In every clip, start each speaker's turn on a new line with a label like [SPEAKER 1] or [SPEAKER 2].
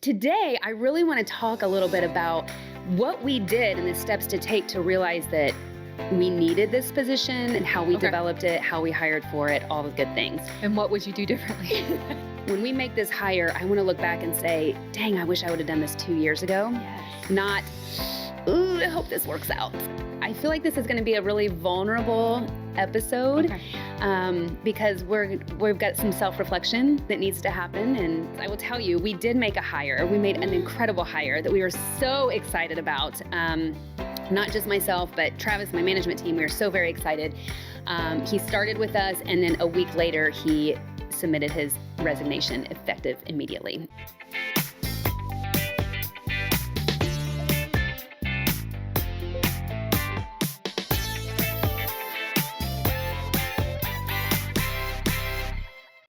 [SPEAKER 1] Today, I really want to talk a little bit about what we did and the steps to take to realize that we needed this position and how we developed it, how we hired for it, all the good things.
[SPEAKER 2] And what would you do differently?
[SPEAKER 1] When we make this hire, I want to look back and say, dang, I wish I would have done this 2 years ago.
[SPEAKER 2] Yes.
[SPEAKER 1] Not, ooh, I hope this works out. I feel like this is going to be a really vulnerable episode because we've got some self-reflection that needs to happen. And I will tell you, we did make a hire. We made an incredible hire that we were so excited about. Not just myself, but Travis, my management team, we were so very excited. He started with us, and then a week later, he submitted his resignation effective immediately.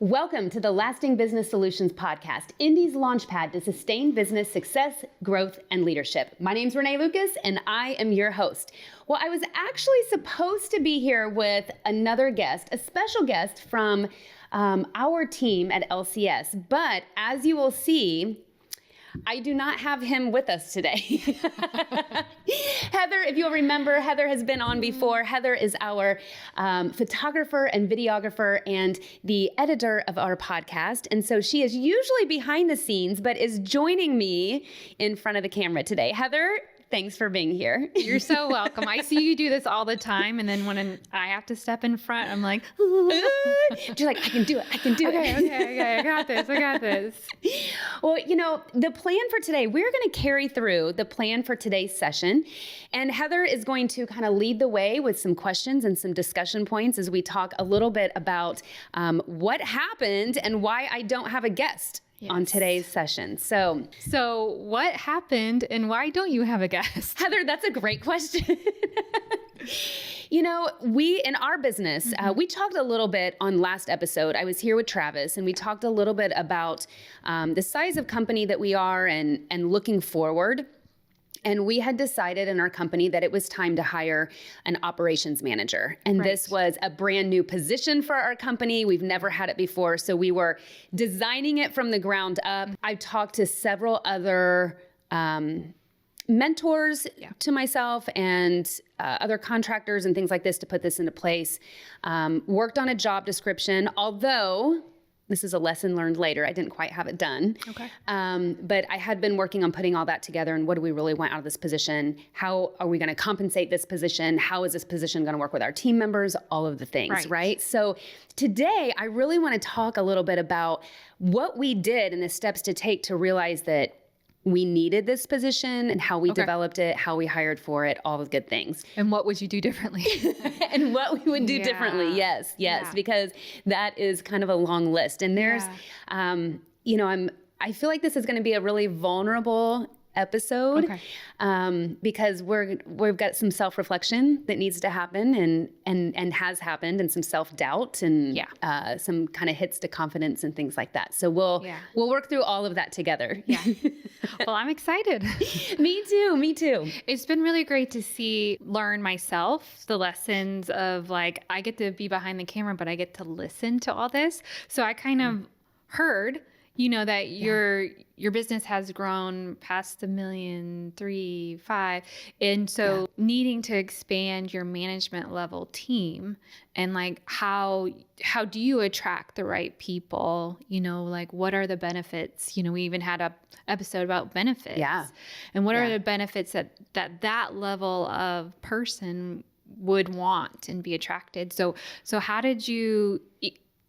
[SPEAKER 1] Welcome to the Lasting Business Solutions Podcast, Indy's launchpad to sustain business success, growth, and leadership. My name's Renee Lucas, and I am your host. Well, I was actually supposed to be here with another guest, a special guest from our team at LCS, but as you will see, I do not have him with us today. Heather, if you'll remember, Heather has been on before. Heather is our photographer and videographer and the editor of our podcast. And so she is usually behind the scenes, but is joining me in front of the camera today. Heather, thanks for being here.
[SPEAKER 2] You're so welcome. I see you do this all the time. And then when I have to step in front, I'm like,
[SPEAKER 1] you're like, I can do it.
[SPEAKER 2] Okay. I got this.
[SPEAKER 1] Well, you know, the plan for today, we're going to carry through the plan for today's session. And Heather is going to kind of lead the way with some questions and some discussion points as we talk a little bit about what happened and why I don't have a guest. Yes. On today's session. So
[SPEAKER 2] what happened and why don't you have a guest?
[SPEAKER 1] Heather, that's a great question. You know, we, in our business, we talked a little bit on last episode. I was here with Travis and we talked a little bit about the size of company that we are and looking forward. And we had decided in our company that it was time to hire an operations manager. And This was a brand new position for our company. We've never had it before. So we were designing it from the ground up. I talked to several other mentors to myself and other contractors and things like this to put this into place. Worked on a job description, although this is a lesson learned later. I didn't quite have it done.
[SPEAKER 2] Okay.
[SPEAKER 1] But I had been working on putting all that together and what do we really want out of this position? How are we going to compensate this position? How is this position going to work with our team members? All of the things, right? So today, I really want to talk a little bit about what we did and the steps to take to realize that we needed this position and how we developed it, how we hired for it, all the good things.
[SPEAKER 2] And what would you do differently?
[SPEAKER 1] And what we would do differently. Yes, because that is kind of a long list. And there's, you know, I feel like this is going to be a really vulnerable episode because we've got some self-reflection that needs to happen and has happened, and some self-doubt and some kind of hits to confidence and things like that. So we'll work through all of that together.
[SPEAKER 2] Yeah. Well, I'm excited.
[SPEAKER 1] Me too.
[SPEAKER 2] It's been really great to learn myself the lessons of like, I get to be behind the camera, but I get to listen to all this. So I kind of heard, you know, that your business has grown past $1 million, 3, 5. And so needing to expand your management level team and like how do you attract the right people? You know, like what are the benefits? You know, we even had a episode about benefits. Yeah. And what are the benefits that level of person would want and be attracted? So how did you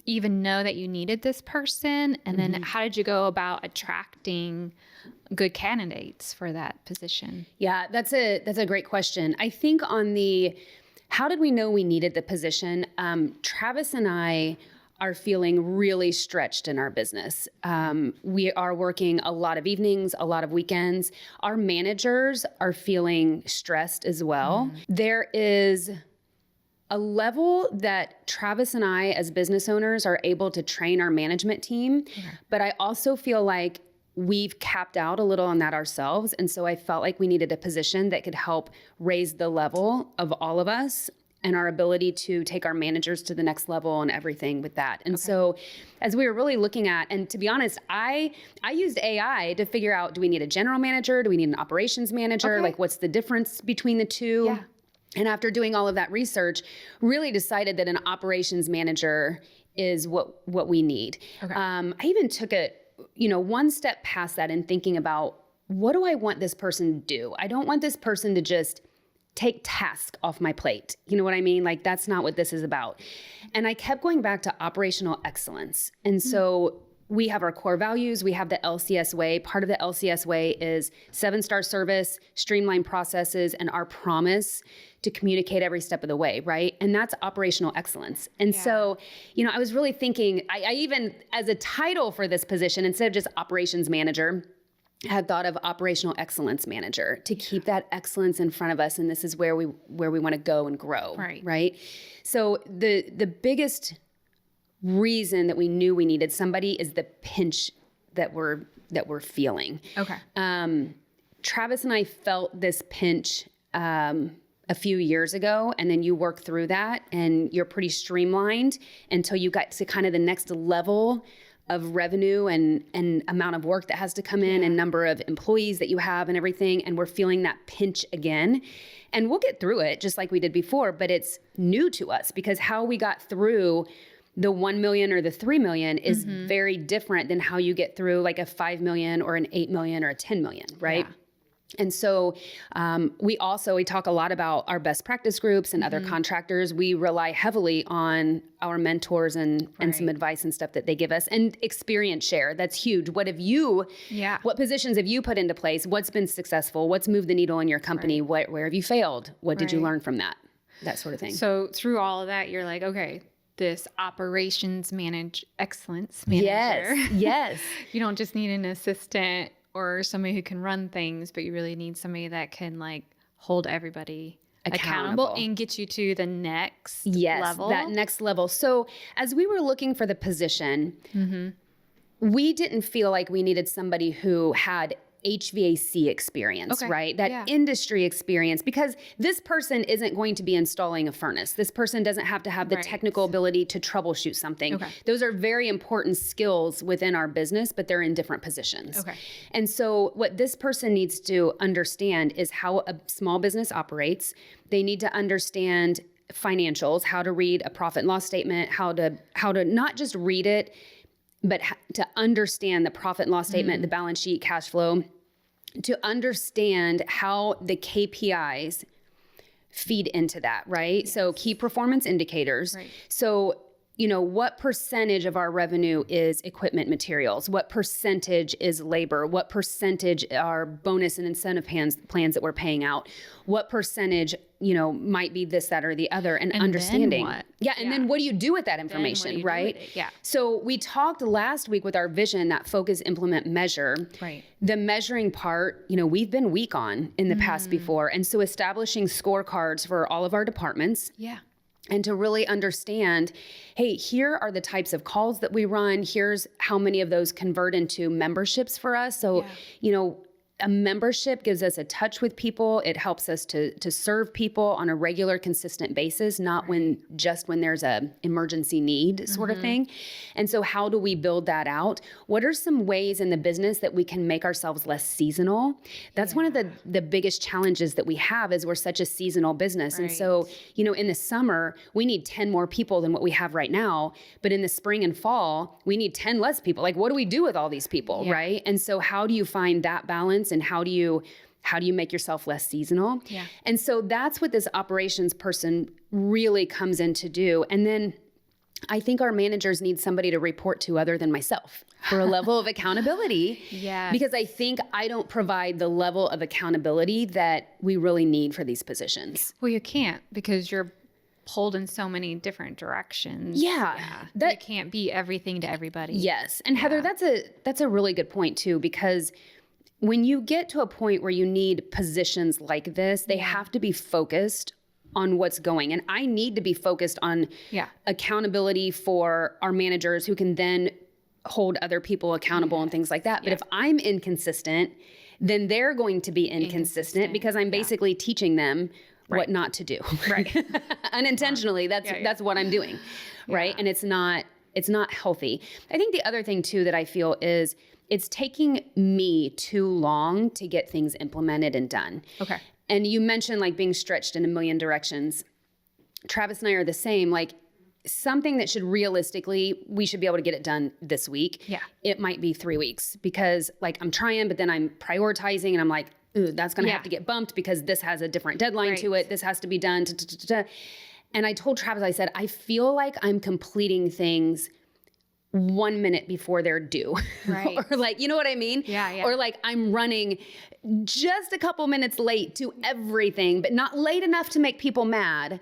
[SPEAKER 2] even know that you needed this person? And then how did you go about attracting good candidates for that position?
[SPEAKER 1] Yeah, that's a great question. I think on the, how did we know we needed the position? Travis and I are feeling really stretched in our business. We are working a lot of evenings, a lot of weekends. Our managers are feeling stressed as well. There is a level that Travis and I as business owners are able to train our management team, but I also feel like we've capped out a little on that ourselves. And so I felt like we needed a position that could help raise the level of all of us and our ability to take our managers to the next level and everything with that. And so as we were really looking at, and to be honest, I used AI to figure out, do we need a general manager? Do we need an operations manager? Like, what's the difference between the two? Yeah. And after doing all of that research, really decided that an operations manager is what we need. I even took it, one step past that and thinking about, what do I want this person to do? I don't want this person to just take tasks off my plate. You know what I mean? Like, that's not what this is about. And I kept going back to operational excellence. And so we have our core values. We have the LCS way. Part of the LCS way is 7-star service, streamlined processes, and our promise to communicate every step of the way, right? And that's operational excellence. And so, I was really thinking, I even, as a title for this position, instead of just operations manager, had thought of operational excellence manager to keep that excellence in front of us. And this is where we want to go and grow. Right. So the biggest reason that we knew we needed somebody is the pinch that we're feeling. Travis and I felt this pinch a few years ago, and then you work through that and you're pretty streamlined until you got to kind of the next level of revenue and amount of work that has to come in and number of employees that you have and everything. And we're feeling that pinch again. And we'll get through it just like we did before, but it's new to us because how we got through the 1 million or the 3 million is very different than how you get through like a 5 million or an 8 million or a 10 million, right? Yeah. And so we talk a lot about our best practice groups and other contractors. We rely heavily on our mentors and some advice and stuff that they give us, and experience share. That's huge. What positions have you put into place? What's been successful? What's moved the needle in your company? Where have you failed? What did you learn from that? That sort of thing.
[SPEAKER 2] So through all of that, you're like, okay, this operations excellence manager.
[SPEAKER 1] Yes.
[SPEAKER 2] You don't just need an assistant or somebody who can run things, but you really need somebody that can like hold everybody accountable and get you to the next level.
[SPEAKER 1] That next level. So as we were looking for the position, we didn't feel like we needed somebody who had HVAC experience, right? That industry experience, because this person isn't going to be installing a furnace. This person doesn't have to have the technical ability to troubleshoot something. Those are very important skills within our business, but they're in different positions. And so what this person needs to understand is how a small business operates. They need to understand financials, how to read a profit and loss statement, how to not just read it, but to understand the profit and loss statement, the balance sheet, cash flow, to understand how the KPIs feed into that, right? So key performance indicators. So, what percentage of our revenue is equipment materials? What percentage is labor? What percentage are bonus and incentive plans that we're paying out? What percentage, might be this, that, or the other, and understanding. And then what do you do with that information, right? So we talked last week with our vision, that focus, implement, measure. The measuring part, we've been weak on in the past before. And so establishing scorecards for all of our departments. And to really understand, hey, here are the types of calls that we run. Here's how many of those convert into memberships for us. So, a membership gives us a touch with people. It helps us to serve people on a regular, consistent basis, not when there's a emergency need sort of thing. And so how do we build that out? What are some ways in the business that we can make ourselves less seasonal? That's one of the biggest challenges that we have, is we're such a seasonal business. And so, in the summer, we need 10 more people than what we have right now. But in the spring and fall, we need 10 less people. Like, what do we do with all these people, right? And so how do you find that balance? And how do you make yourself less seasonal? And so that's what this operations person really comes in to do. And then I think our managers need somebody to report to other than myself for a level of accountability. Because I think I don't provide the level of accountability that we really need for these positions.
[SPEAKER 2] Well, you can't, because you're pulled in so many different directions. You can't be everything to everybody.
[SPEAKER 1] Yes. And Heather, that's a really good point too, because when you get to a point where you need positions like this, they have to be focused on what's going. And I need to be focused on accountability for our managers, who can then hold other people accountable and things like that. But if I'm inconsistent, then they're going to be inconsistent because I'm basically teaching them what not to do.
[SPEAKER 2] Right.
[SPEAKER 1] Unintentionally, that's what I'm doing. Right. And it's not healthy. I think the other thing too that I feel is it's taking me too long to get things implemented and done.
[SPEAKER 2] Okay.
[SPEAKER 1] And you mentioned like being stretched in a million directions. Travis and I are the same. Like something that we should be able to get it done this week.
[SPEAKER 2] Yeah.
[SPEAKER 1] It might be 3 weeks because like I'm trying, but then I'm prioritizing and I'm like, ooh, that's going to have to get bumped because this has a different deadline to it. This has to be done. And I told Travis, I said, I feel like I'm completing things 1 minute before they're due.
[SPEAKER 2] Right.
[SPEAKER 1] Or like, you know what I mean?
[SPEAKER 2] Yeah.
[SPEAKER 1] Or like I'm running just a couple minutes late to everything, but not late enough to make people mad.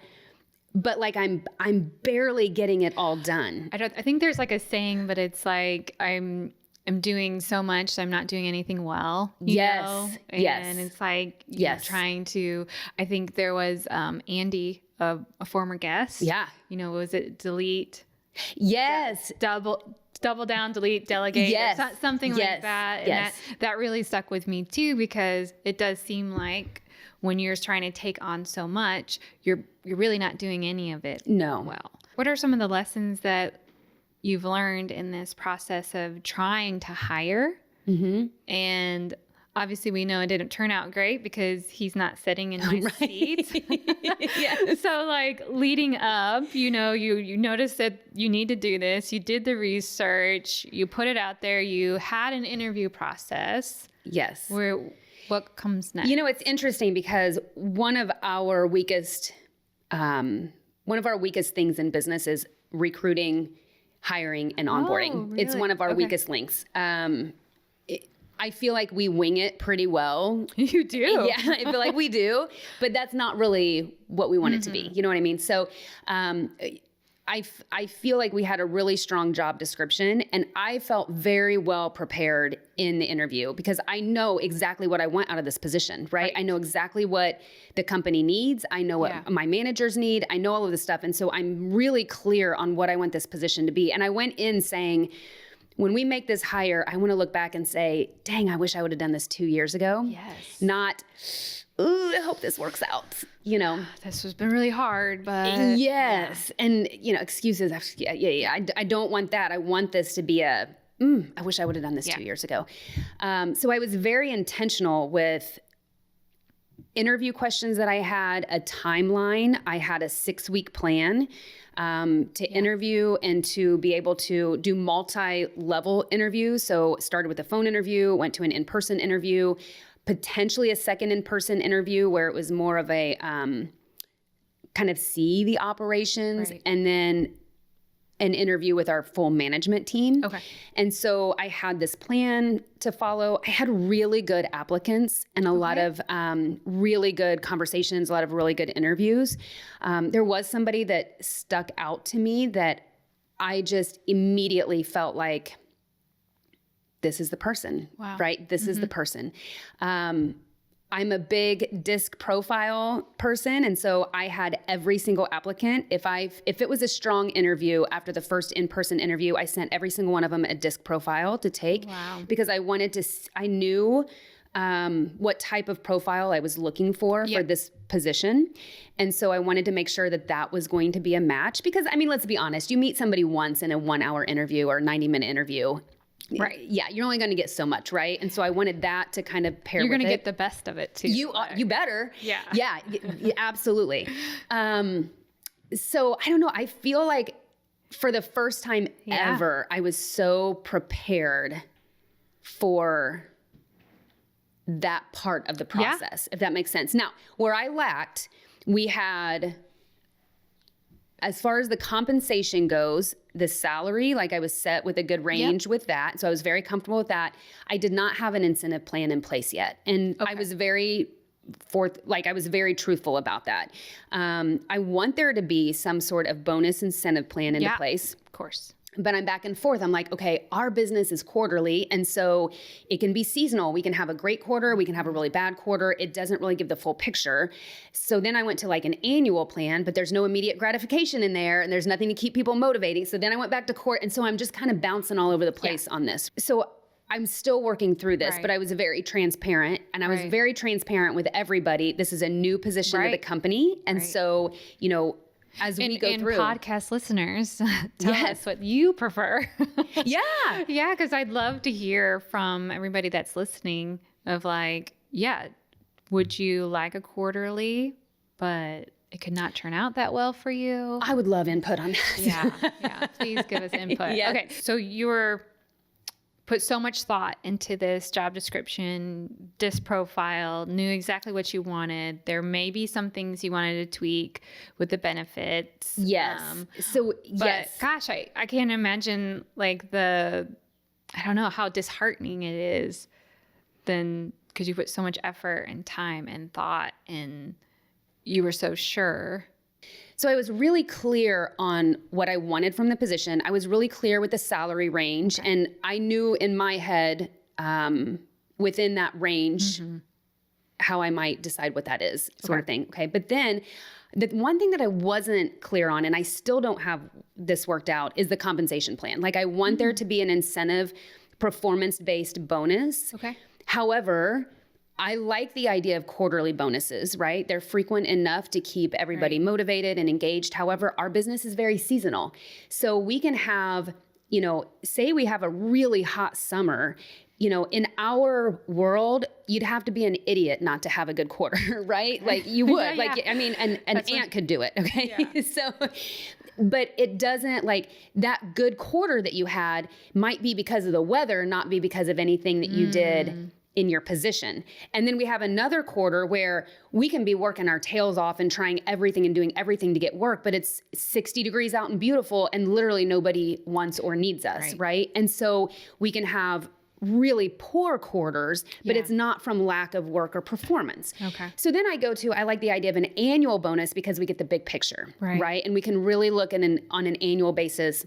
[SPEAKER 1] But like I'm barely getting it all done.
[SPEAKER 2] I think there's like a saying, but it's like I'm doing so much, so I'm not doing anything well. You know? And it's like trying to. I think there was Andy, a former guest.
[SPEAKER 1] Yeah.
[SPEAKER 2] Was it delete?
[SPEAKER 1] Yes.
[SPEAKER 2] Double down, delete, delegate.
[SPEAKER 1] Yes.
[SPEAKER 2] Or something like that. And that really stuck with me too, because it does seem like when you're trying to take on so much, you're really not doing any of it well. What are some of the lessons that you've learned in this process of trying to hire? Mm-hmm. And obviously we know it didn't turn out great because he's not sitting in my seat. So like leading up, you noticed that you need to do this. You did the research. You put it out there. You had an interview process.
[SPEAKER 1] Yes.
[SPEAKER 2] What comes next?
[SPEAKER 1] It's interesting because one of our weakest things in business is recruiting, hiring, and onboarding.
[SPEAKER 2] Oh, really?
[SPEAKER 1] It's one of our weakest links. I feel like we wing it pretty well.
[SPEAKER 2] You do?
[SPEAKER 1] Yeah, I feel like we do, but that's not really what we want it to be. You know what I mean? So I feel like we had a really strong job description, and I felt very well prepared in the interview because I know exactly what I want out of this position, right? I know exactly what the company needs. I know what my managers need. I know all of this stuff. And so I'm really clear on what I want this position to be. And I went in saying, when we make this hire, I want to look back and say, dang, I wish I would have done this 2 years ago.
[SPEAKER 2] Yes.
[SPEAKER 1] Not, ooh, I hope this works out.
[SPEAKER 2] This has been really hard, but
[SPEAKER 1] yes. And excuses. I don't want that. I want this to be I wish I would have done this 2 years ago. So I was very intentional with interview questions that I had, a timeline. I had a 6-week plan to interview and to be able to do multi-level interviews. So started with a phone interview, went to an in-person interview, potentially a second in-person interview where it was more of a kind of see the operations, and then an interview with our full management team.
[SPEAKER 2] Okay.
[SPEAKER 1] And so I had this plan to follow. I had really good applicants and a lot of really good conversations, a lot of really good interviews. There was somebody that stuck out to me that I just immediately felt like, this is the person, right? This is the person. I'm a big disc profile person. And so I had every single applicant. If it was a strong interview after the first in-person interview, I sent every single one of them a disc profile to take because I knew what type of profile I was looking for this position. And so I wanted to make sure that was going to be a match because, let's be honest, you meet somebody once in a 1-hour interview or 90-minute interview. Right. Yeah. You're only going to get so much. Right. And so I wanted that to kind of pair with it.
[SPEAKER 2] You're going to get the best of it too.
[SPEAKER 1] You better.
[SPEAKER 2] Yeah.
[SPEAKER 1] Yeah. Absolutely. So I don't know. I feel like for the first time ever, I was so prepared for that part of the process, if that makes sense. Now, where I lacked, we had, as far as the compensation goes, the salary, like I was set with a good range with that. So I was very comfortable with that. I did not have an incentive plan in place yet. And I was very truthful about that. I want there to be some sort of bonus incentive plan into place.
[SPEAKER 2] Of course.
[SPEAKER 1] But I'm back and forth. I'm like, okay, our business is quarterly. And so it can be seasonal. We can have a great quarter. We can have a really bad quarter. It doesn't really give the full picture. So then I went to like an annual plan, but there's no immediate gratification in there. And there's nothing to keep people motivating. So then I went back to court. And so I'm just kind of bouncing all over the place on this. So I'm still working through this,
[SPEAKER 2] Right.
[SPEAKER 1] but I was very transparent, and I was
[SPEAKER 2] Right.
[SPEAKER 1] very transparent with everybody. This is a new position to the
[SPEAKER 2] Right.
[SPEAKER 1] company. And
[SPEAKER 2] Right.
[SPEAKER 1] so, as we go through.
[SPEAKER 2] podcast listeners, tell
[SPEAKER 1] Yes.
[SPEAKER 2] us what you prefer.
[SPEAKER 1] Yeah.
[SPEAKER 2] Yeah, because I'd love to hear from everybody that's listening of like, would you like a quarterly, but it could not turn out that well for you?
[SPEAKER 1] I would love input on that.
[SPEAKER 2] Yeah. Please give us input.
[SPEAKER 1] Yes.
[SPEAKER 2] Okay, so you were put so much thought into this job description, this profile, knew exactly what you wanted. There may be some things you wanted to tweak with the benefits.
[SPEAKER 1] Yes.
[SPEAKER 2] But gosh, I can't imagine like I don't know how disheartening it is then, because you put so much effort and time and thought and you were so sure.
[SPEAKER 1] So I was really clear on what I wanted from the position. I was really clear with the salary range.
[SPEAKER 2] Okay.
[SPEAKER 1] And I knew in my head, within that range, how I might decide what that is, sort of thing. Okay. But then the one thing that I wasn't clear on, and I still don't have this worked out, is the compensation plan. Like I want there to be an incentive, performance-based bonus.
[SPEAKER 2] Okay.
[SPEAKER 1] However, I like the idea of quarterly bonuses, right? They're frequent enough to keep everybody motivated and engaged. However, our business is very seasonal. So we can have, say we have a really hot summer, in our world, you'd have to be an idiot not to have a good quarter, right? Like you would.
[SPEAKER 2] Yeah.
[SPEAKER 1] Like, I mean, an ant could do it, okay?
[SPEAKER 2] Yeah.
[SPEAKER 1] So, but it doesn't, like that good quarter that you had might be because of the weather, not be because of anything that you did in your position. And then we have another quarter where we can be working our tails off and trying everything and doing everything to get work, but it's 60 degrees out and beautiful and literally nobody wants or needs us, right? And so we can have really poor quarters, but it's not from lack of work or performance.
[SPEAKER 2] Okay.
[SPEAKER 1] So then I like the idea of an annual bonus because we get the big picture, right? And we can really look on an annual basis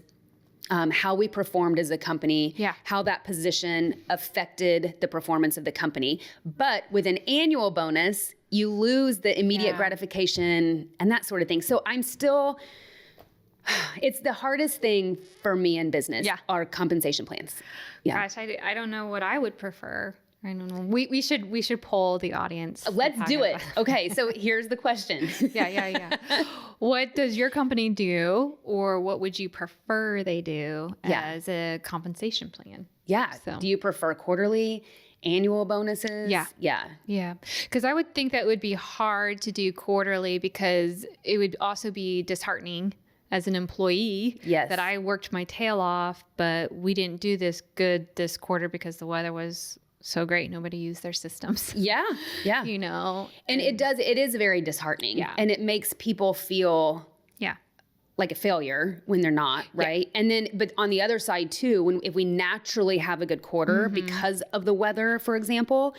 [SPEAKER 1] how we performed as a company, how that position affected the performance of the company. But with an annual bonus, you lose the immediate gratification and that sort of thing. So I'm still, it's the hardest thing for me in business, are compensation plans. Yeah.
[SPEAKER 2] Gosh, I don't know what I would prefer. I don't know. We should poll the audience.
[SPEAKER 1] Let's do it. Okay, so here's the question.
[SPEAKER 2] Yeah. What does your company do, or what would you prefer they do as a compensation plan?
[SPEAKER 1] Yeah.
[SPEAKER 2] So.
[SPEAKER 1] Do you prefer quarterly, annual bonuses?
[SPEAKER 2] Yeah. Because I would think that would be hard to do quarterly because it would also be disheartening as an employee that I worked my tail off, but we didn't do this quarter because the weather was so great. Nobody used their systems.
[SPEAKER 1] Yeah. And it is very disheartening. Yeah. And it makes people feel like a failure when they're not, right? And then, but on the other side too, if we naturally have a good quarter because of the weather, for example,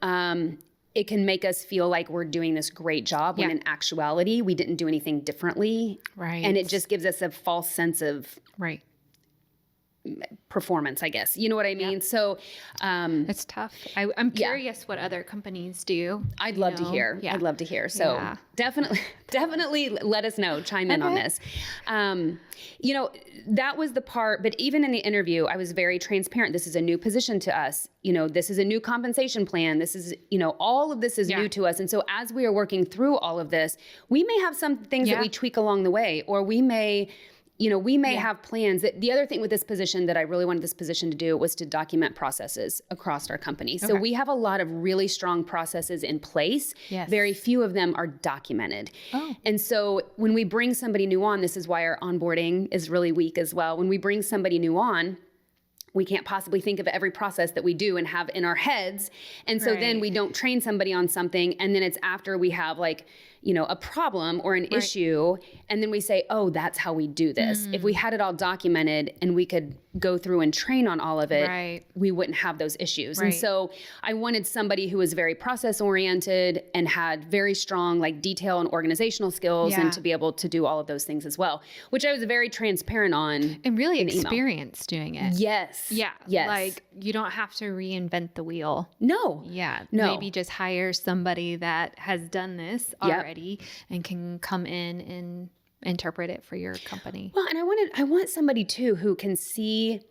[SPEAKER 1] it can make us feel like we're doing this great job when in actuality, we didn't do anything differently.
[SPEAKER 2] Right.
[SPEAKER 1] And it just gives us a false sense of performance, I guess. You know what I mean? So
[SPEAKER 2] it's tough. I'm curious what other companies do.
[SPEAKER 1] I'd love to hear. I'd love to hear. So definitely let us know, chime in on this. That was the part, but even in the interview, I was very transparent. This is a new position to us. This is a new compensation plan. This is, all of this is new to us. And so as we are working through all of this, we may have some things that we tweak along the way, or we may have plans. The other thing with this position that I really wanted this position to do was to document processes across our company. So we have a lot of really strong processes in place.
[SPEAKER 2] Yes.
[SPEAKER 1] Very few of them are documented. And so when we bring somebody new on, this is why our onboarding is really weak as well. When we bring somebody new on, we can't possibly think of every process that we do and have in our heads. And so then we don't train somebody on something. And then it's after we have a problem or an issue. And then we say, oh, that's how we do this. If we had it all documented and we could go through and train on all of it, we wouldn't have those issues. And so I wanted somebody who was very process oriented and had very strong detail and organizational skills and to be able to do all of those things as well, which I was very transparent on.
[SPEAKER 2] And really experienced doing it.
[SPEAKER 1] Yes.
[SPEAKER 2] Yeah.
[SPEAKER 1] Yes.
[SPEAKER 2] Like you don't have to reinvent the wheel.
[SPEAKER 1] No.
[SPEAKER 2] Yeah.
[SPEAKER 1] No.
[SPEAKER 2] Maybe just hire somebody that has done this already and can come in and interpret it for your company.
[SPEAKER 1] Well, and I want somebody too who can see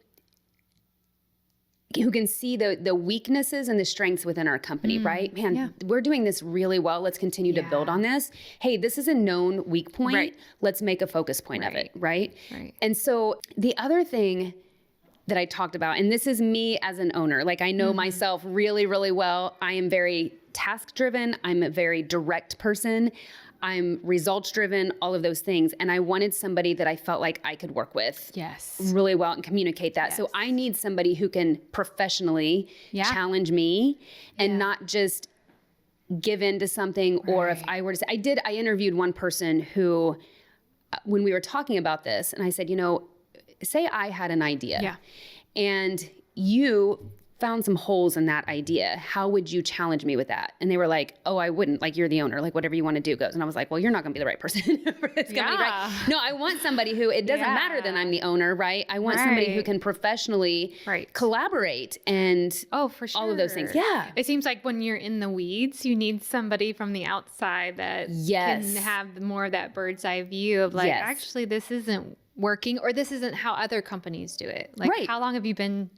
[SPEAKER 1] who can see the weaknesses and the strengths within our company, right? Man, we're doing this really well. Let's continue to build on this. Hey, this is a known weak point.
[SPEAKER 2] Right.
[SPEAKER 1] Let's make a focus point of it, right?
[SPEAKER 2] Right.
[SPEAKER 1] And so the other thing that I talked about, and this is me as an owner, like I know myself really, really well. I am very task driven. I'm a very direct person. I'm results driven, all of those things. And I wanted somebody that I felt like I could work with really well and communicate that. So I need somebody who can professionally challenge me and not just give in to something. Or if I were to say, I interviewed one person who, when we were talking about this, and I said, say I had an idea and you found some holes in that idea. How would you challenge me with that? And they were like, oh, I wouldn't. Like, you're the owner. Like, whatever you want to do goes. And I was like, well, you're not going to be the right person for this company, right? No, I want somebody who, it doesn't matter that I'm the owner, right? I want somebody who can professionally collaborate and
[SPEAKER 2] for sure.
[SPEAKER 1] all of those things. Yeah.
[SPEAKER 2] It seems like when you're in the weeds, you need somebody from the outside that can have more of that bird's eye view of like, actually, this isn't working, or this isn't how other companies do it. Like, how long have you been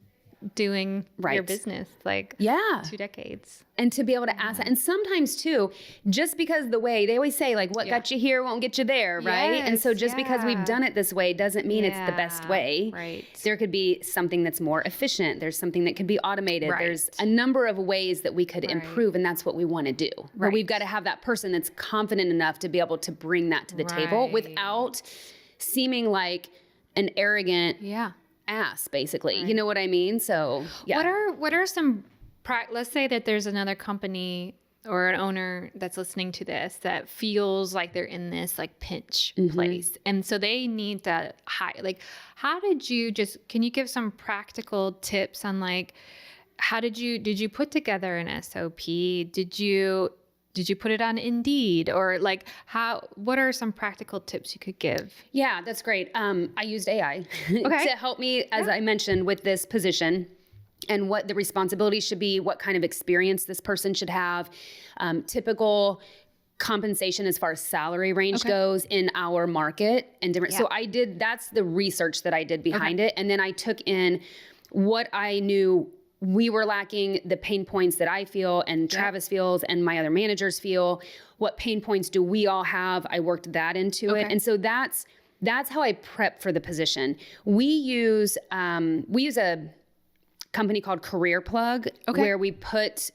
[SPEAKER 2] doing your business? Like 2 decades.
[SPEAKER 1] And to be able to ask that. And sometimes too, just because the way they always say like, what got you here won't get you there. Right. And so just because we've done it this way doesn't mean it's the best way.
[SPEAKER 2] Right.
[SPEAKER 1] There could be something that's more efficient. There's something that could be automated. There's a number of ways that we could improve. And that's what we want to do. But we've got to have that person that's confident enough to be able to bring that to the table without seeming like an arrogant ass, basically. You know what I mean? So
[SPEAKER 2] what are some let's say that there's another company or an owner that's listening to this that feels like they're in this like pinch place, and so they need to like, how did you can you give some practical tips on like, did you put together an SOP? Did you put it on Indeed, or like what are some practical tips you could give? Yeah,
[SPEAKER 1] that's great. I used AI to help me, as I mentioned, with this position and what the responsibilities should be, what kind of experience this person should have, typical compensation as far as salary range goes in our market and different. So that's the research that I did behind it. And then I took in what I knew we were lacking, the pain points that I feel and Travis feels and my other managers feel. What pain points do we all have? I worked that into it. And so that's how I prep for the position. We use a company called Career Plug where we put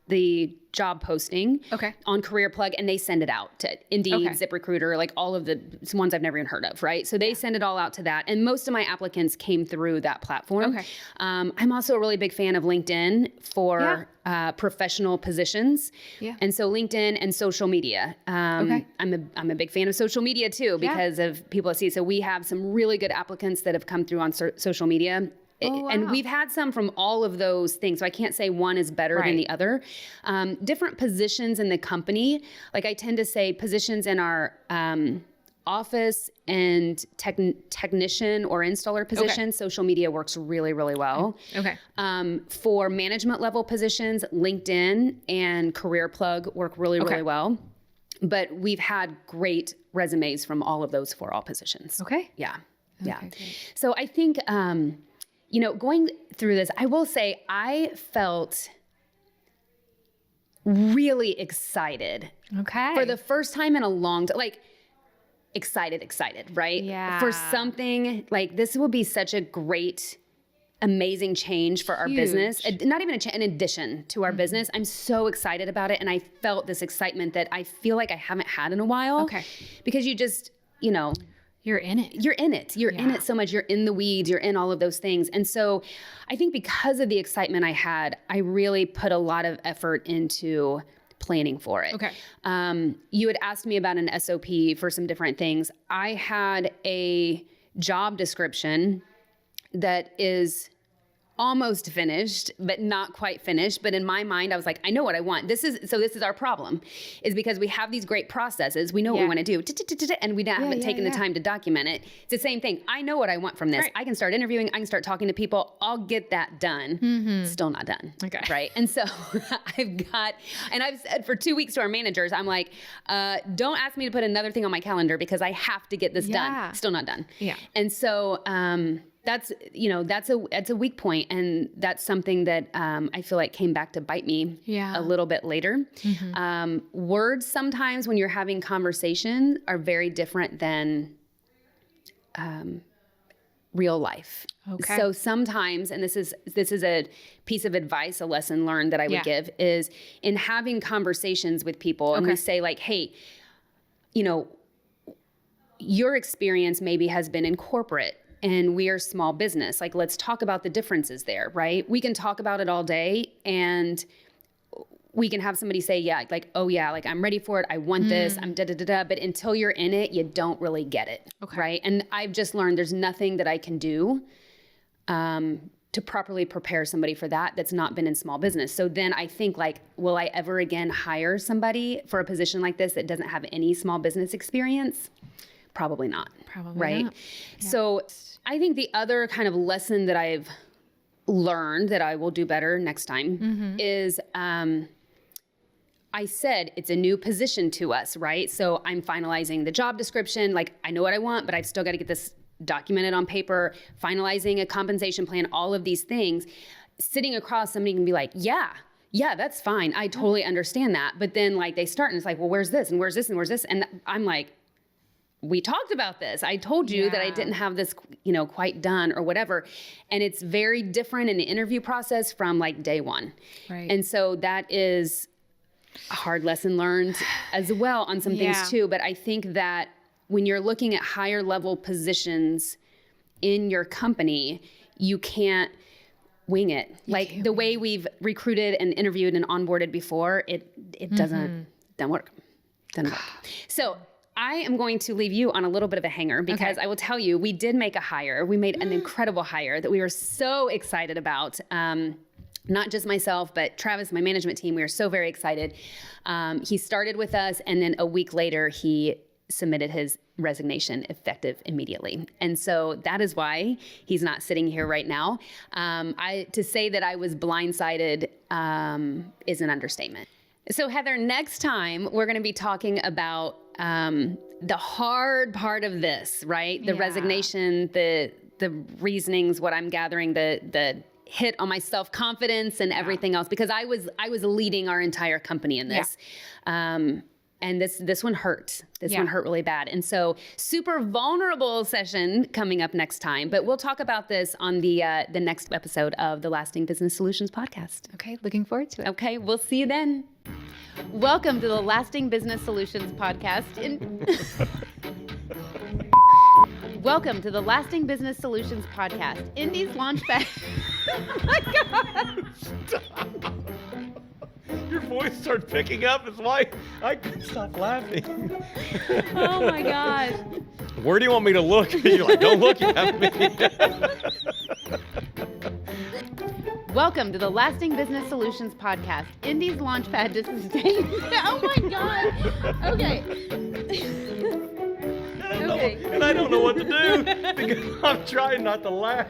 [SPEAKER 1] the job posting on Career Plug and they send it out to Indeed, ZipRecruiter, like all of the ones I've never even heard of, right? So they send it all out to that. And most of my applicants came through that platform. I'm also a really big fan of LinkedIn for professional positions. And so LinkedIn and social media. I'm a big fan of social media too because of people that see. So we have some really good applicants that have come through on social media. And we've had some from all of those things. So I can't say one is better than the other. Different positions in the company. Like I tend to say positions in our office and technician or installer positions, social media works really, really well. For management level positions, LinkedIn and Career Plug work really, really well. But we've had great resumes from all of those for all positions. So I think... going through this, I will say I felt really excited. For the first time in a long time, like excited, right? For something like this will be such a great, amazing change for our business. Not even an addition to our business. I'm so excited about it. And I felt this excitement that I feel like I haven't had in a while. Because you just,
[SPEAKER 2] you're in it.
[SPEAKER 1] You're in it so much. You're in the weeds. You're in all of those things. And so I think because of the excitement I had, I really put a lot of effort into planning for it. You had asked me about an SOP for some different things. I had a job description that is almost finished, but not quite finished. But in my mind, I was like, I know what I want. This is our problem, is because we have these great processes. We know what we want to do, and we haven't taken the time to document it. It's the same thing. I know what I want from this. I can start interviewing. I can start talking to people. I'll get that done. Still not done. Right. And so I've said for 2 weeks to our managers, I'm like, don't ask me to put another thing on my calendar because I have to get this done. Still not done. And so, that's a weak point, and that's something that I feel like came back to bite me a little bit later. Words sometimes when you're having conversation are very different than real life.
[SPEAKER 2] Okay.
[SPEAKER 1] So sometimes, and this is a piece of advice, a lesson learned that I would give, is in having conversations with people, and we say like, hey, your experience maybe has been in corporate and we are small business. Like, let's talk about the differences there, right? We can talk about it all day, and we can have somebody say, like, I'm ready for it. I want this. I'm da-da-da-da. But until you're in it, you don't really get it, right? And I've just learned there's nothing that I can do to properly prepare somebody for that that's not been in small business. So then I think, like, will I ever again hire somebody for a position like this that doesn't have any small business experience? Probably not. Right?
[SPEAKER 2] Not. Yeah.
[SPEAKER 1] So I think the other kind of lesson that I've learned that I will do better next time is I said it's a new position to us, right? So I'm finalizing the job description. Like, I know what I want, but I've still got to get this documented on paper, finalizing a compensation plan, all of these things. Sitting across, somebody can be like, yeah, that's fine. I totally understand that. But then like they start and it's like, well, where's this? And where's this? And where's this? And I'm like, we talked about this. I told you that I didn't have this, quite done or whatever. And it's very different in the interview process from like day one.
[SPEAKER 2] Right.
[SPEAKER 1] And so that is a hard lesson learned as well on some things too. But I think that when you're looking at higher level positions in your company, you can't wing it. Like the way we've recruited and interviewed and onboarded before, it doesn't work. Doesn't work. So I am going to leave you on a little bit of a hanger because I will tell you, we did make a hire. We made an incredible hire that we were so excited about. Not just myself, but Travis, my management team, we were so very excited. He started with us, and then a week later, he submitted his resignation effective immediately. And so that is why he's not sitting here right now. To say that I was blindsided is an understatement. So Heather, next time we're going to be talking about the hard part of this, right? The resignation, the reasonings, what I'm gathering, the hit on my self-confidence and everything else, because I was leading our entire company in this. And this one hurt. This one hurt really bad. And so super vulnerable session coming up next time, but we'll talk about this on the next episode of the Lasting Business Solutions podcast.
[SPEAKER 2] Okay. Looking forward to it.
[SPEAKER 1] Okay. We'll see you then. Welcome to the Lasting Business Solutions podcast. Welcome to the Lasting Business Solutions podcast. Indy's Launchpad. Oh my God.
[SPEAKER 3] Stop. Your voice started picking up. It's why I couldn't stop laughing.
[SPEAKER 1] Oh my gosh.
[SPEAKER 3] Where do you want me to look? You're like, don't look at me.
[SPEAKER 1] Welcome to the Lasting Business Solutions podcast. Indy's Launchpad to sustain. Oh my God. Okay.
[SPEAKER 3] And I don't know what to do because I'm trying not to laugh.